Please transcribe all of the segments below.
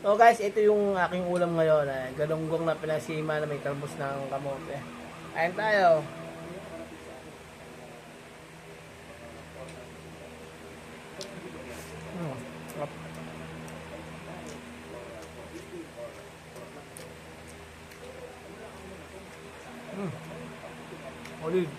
So guys, ito yung aking ulam ngayon. Galunggong na pinasima na may talbos ng kamote. Kain tayo. Sarap. Olive.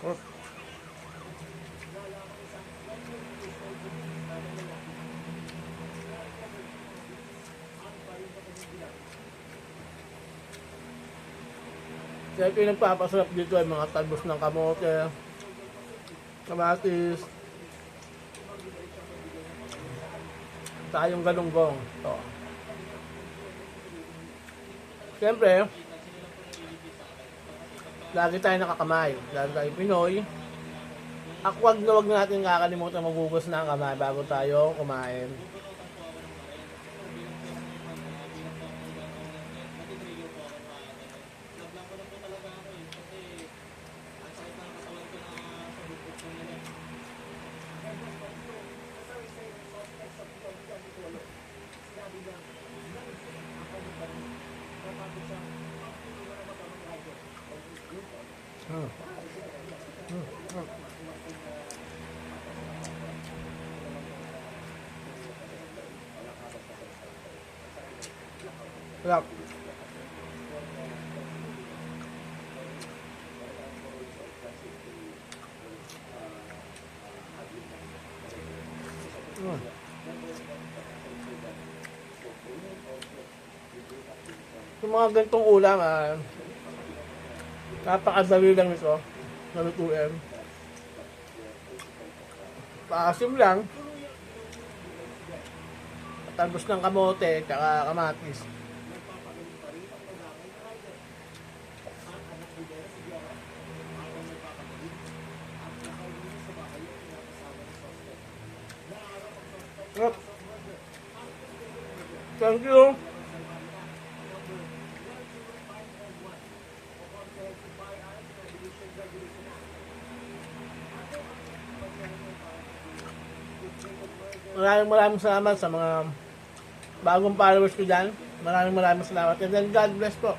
Sarap. Kaya ito yung nagpapasarap dito ay mga talbos ng kamote, kamatis, tayong galunggong. Ito. Siyempre, lagi tayo nakakamay. Lagi tayo Pinoy. Wag na natin kakalimutan maghugas ng kamay bago tayo kumain. Sarap. Yung mga ganitong ulam, napakadali lang ito. Nalutuin. Paasim lang. Talbos ng kamote, tsaka kamatis. Thank you. Maraming salamat sa mga bagong followers ko dyan. Maraming salamat. And then God bless po.